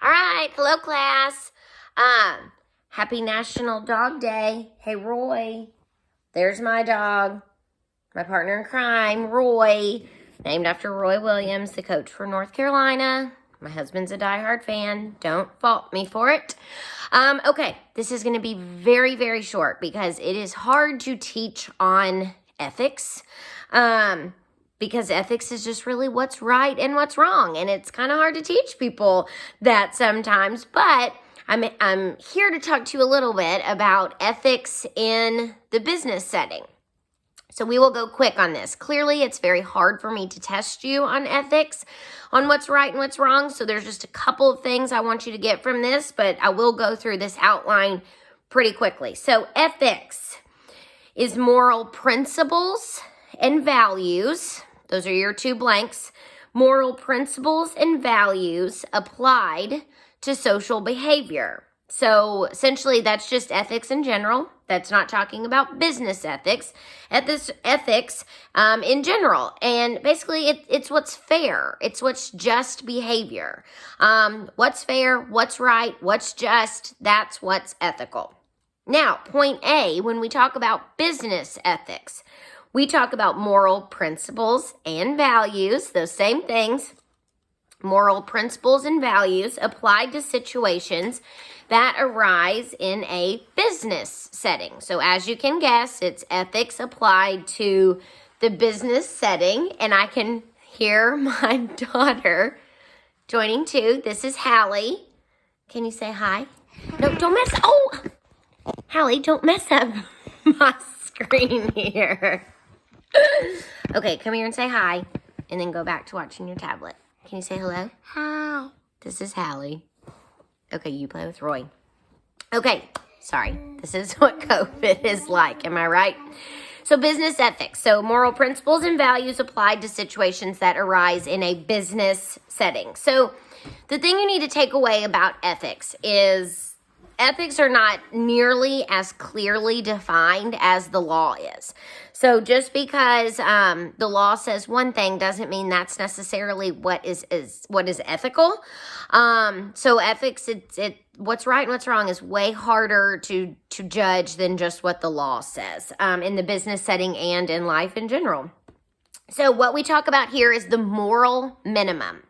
All right, hello class. Happy National Dog Day. Hey Roy, there's my dog, my partner in crime, Roy, named after Roy Williams, the coach for North Carolina. My husband's a diehard fan. Don't fault me for it. Okay, this is going to be very, very short because it is hard to teach on ethics. Because ethics is just really what's right and what's wrong. And it's kind of hard to teach people that sometimes. But I'm here to talk to you a little bit about ethics in the business setting. So we will go quick on this. Clearly, it's very hard for me to test you on ethics, on what's right and what's wrong. So there's just a couple of things I want you to get from this, but I will go through this outline pretty quickly. So ethics is moral principles and values. Those are your two blanks. Moral principles and values applied to social behavior. So essentially, that's just ethics in general. That's not talking about business ethics. Ethics in general. And basically, it's what's fair. It's what's just behavior. What's fair, what's right, what's just, that's what's ethical. Now, point A, when we talk about business ethics, we talk about moral principles and values, those same things, moral principles and values applied to situations that arise in a business setting. So as you can guess, it's ethics applied to the business setting, and I can hear my daughter joining too. This is Hallie. Can you say hi? No, don't mess, Hallie, don't mess up my screen here. Okay, come here and say hi, and then go back to watching your tablet. Can you say hello? Hi. This is Hallie. Okay, you play with Roy. Okay, sorry. This is what COVID is like, am I right? So business ethics. So moral principles and values applied to situations that arise in a business setting. So the thing you need to take away about ethics is ethics are not nearly as clearly defined as the law is. So just because the law says one thing doesn't mean that's necessarily what is ethical. So ethics, it what's right and what's wrong is way harder to judge than just what the law says in the business setting and in life in general. So what we talk about here is the moral minimum.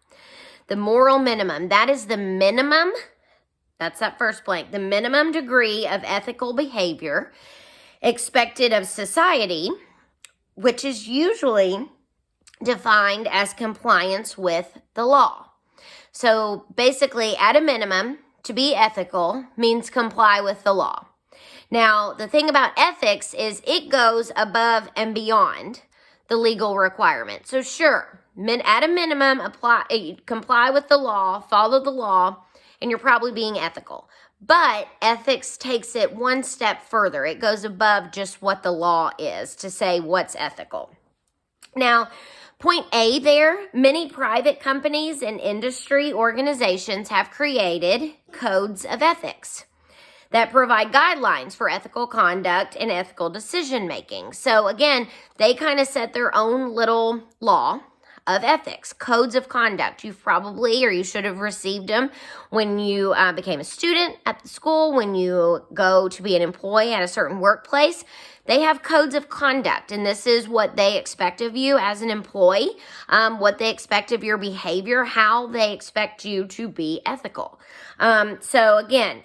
The moral minimum, that is the minimum. That's that first blank. The minimum degree of ethical behavior expected of society, which is usually defined as compliance with the law. So basically, at a minimum, to be ethical means comply with the law. Now, the thing about ethics is it goes above and beyond the legal requirement. So sure, at a minimum, comply with the law, follow the law, and you're probably being ethical. But ethics takes it one step further. It goes above just what the law is to say what's ethical. Now, point A there, many private companies and industry organizations have created codes of ethics that provide guidelines for ethical conduct and ethical decision making. So again, they kind of set their own little law of ethics, codes of conduct. You've probably, or you should have received them when you became a student at the school, when you go to be an employee at a certain workplace. They have codes of conduct, and this is what they expect of you as an employee, what they expect of your behavior, how they expect you to be ethical. So again,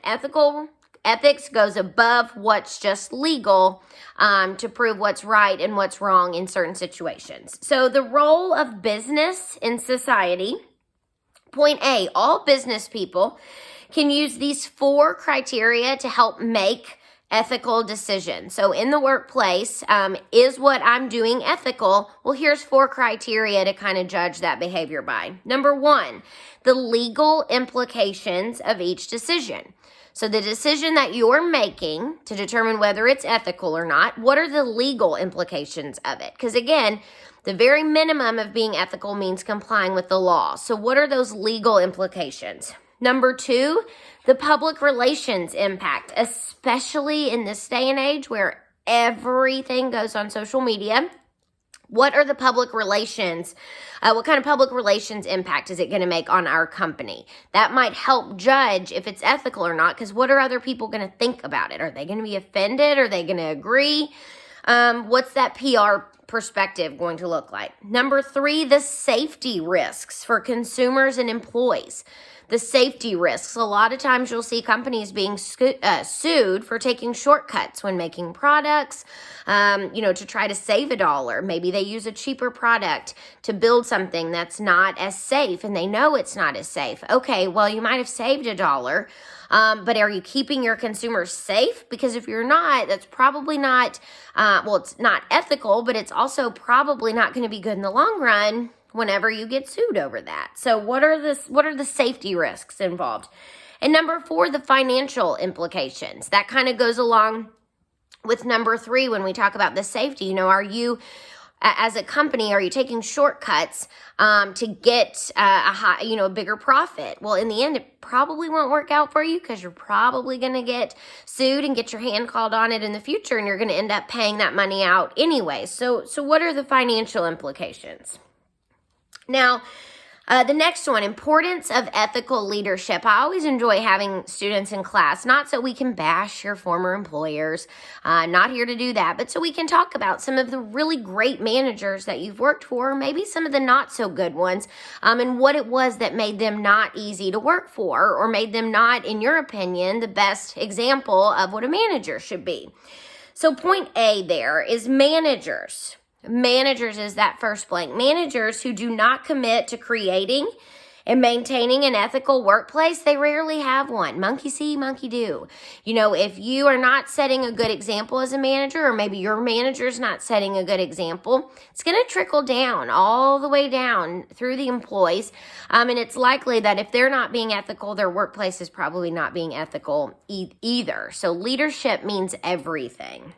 ethics goes above what's just legal to prove what's right and what's wrong in certain situations. So the role of business in society, point A, all business people can use these 4 criteria to help make ethical decisions. So in the workplace, is what I'm doing ethical? Well, here's 4 criteria to kind of judge that behavior by. Number 1, the legal implications of each decision. So the decision that you're making to determine whether it's ethical or not, what are the legal implications of it? Because again, the very minimum of being ethical means complying with the law. So what are those legal implications? Number 2, the public relations impact, especially in this day and age where everything goes on social media. What are the public relations? What kind of public relations impact is it going to make on our company? That might help judge if it's ethical or not, because what are other people going to think about it? Are they going to be offended? Are they going to agree? What's that PR perspective going to look like? Number 3, the safety risks for consumers and employees. The safety risks. A lot of times you'll see companies being sued for taking shortcuts when making products, to try to save a dollar. Maybe they use a cheaper product to build something that's not as safe, and they know it's not as safe. Okay, well, you might have saved a dollar, but are you keeping your consumers safe? Because if you're not, that's probably not, it's not ethical, but it's also probably not going to be good in the long run whenever you get sued over that. So what are the safety risks involved? And number 4, the financial implications. That kind of goes along with number 3 when we talk about the safety. Are you, as a company, are you taking shortcuts to get a bigger profit? Well, in the end, it probably won't work out for you, because you're probably going to get sued and get your hand called on it in the future, and you're going to end up paying that money out anyway. So what are the financial implications? Now, the next one, importance of ethical leadership. I always enjoy having students in class, not so we can bash your former employers, not here to do that, but so we can talk about some of the really great managers that you've worked for, maybe some of the not so good ones, and what it was that made them not easy to work for, or made them not, in your opinion, the best example of what a manager should be. So point A there is managers. Managers is that first blank. Managers who do not commit to creating and maintaining an ethical workplace, they rarely have one. Monkey see, monkey do. If you are not setting a good example as a manager, or maybe your manager's not setting a good example, it's going to trickle down all the way down through the employees. And it's likely that if they're not being ethical, their workplace is probably not being ethical either. So leadership means everything.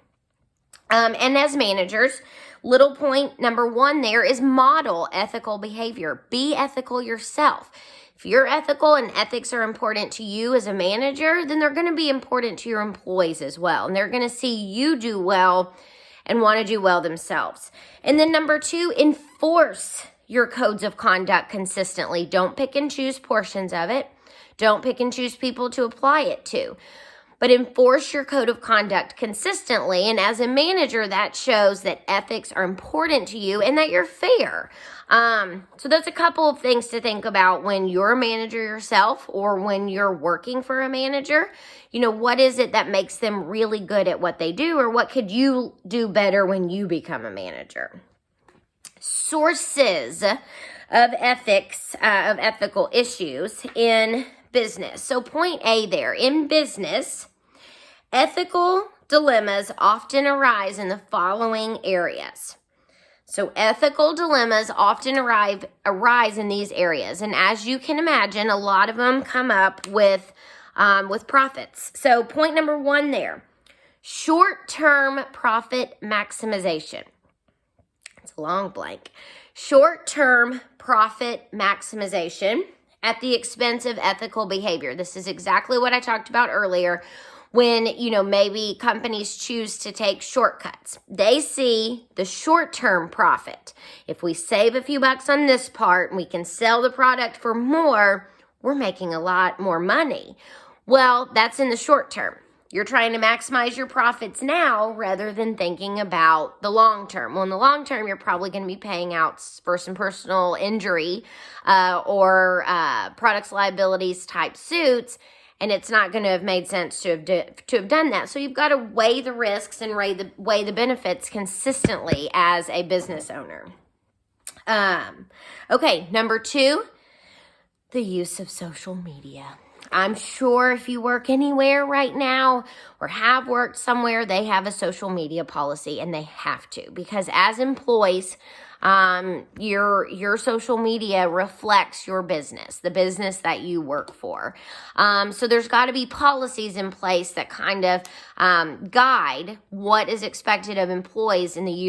And as managers, little point number 1 there is model ethical behavior. Be ethical yourself. If you're ethical and ethics are important to you as a manager, then they're going to be important to your employees as well. And they're going to see you do well and want to do well themselves. And then number 2, enforce your codes of conduct consistently. Don't pick and choose portions of it. Don't pick and choose people to apply it to. But enforce your code of conduct consistently. And as a manager, that shows that ethics are important to you and that you're fair. So that's a couple of things to think about when you're a manager yourself, or when you're working for a manager. What is it that makes them really good at what they do, or what could you do better when you become a manager? Sources of ethics, of ethical issues in business. So point A there, in business, ethical dilemmas often arise in the following areas. So ethical dilemmas often arise in these areas. And as you can imagine, a lot of them come up with profits. So point number 1 there, short-term profit maximization. It's a long blank. Short-term profit maximization at the expense of ethical behavior. This is exactly what I talked about earlier when, maybe companies choose to take shortcuts. They see the short-term profit. If we save a few bucks on this part and we can sell the product for more, we're making a lot more money. Well, that's in the short term. You're trying to maximize your profits now rather than thinking about the long term. Well, in the long term, you're probably going to be paying out for some personal injury or products liabilities type suits, and it's not going to have made sense to have done that. So you've got to weigh the risks and weigh the benefits consistently as a business owner. Okay, number 2, the use of social media. I'm sure if you work anywhere right now or have worked somewhere, they have a social media policy, and they have to, because as employees, your social media reflects your business, the business that you work for. So there's got to be policies in place that kind of guide what is expected of employees in the use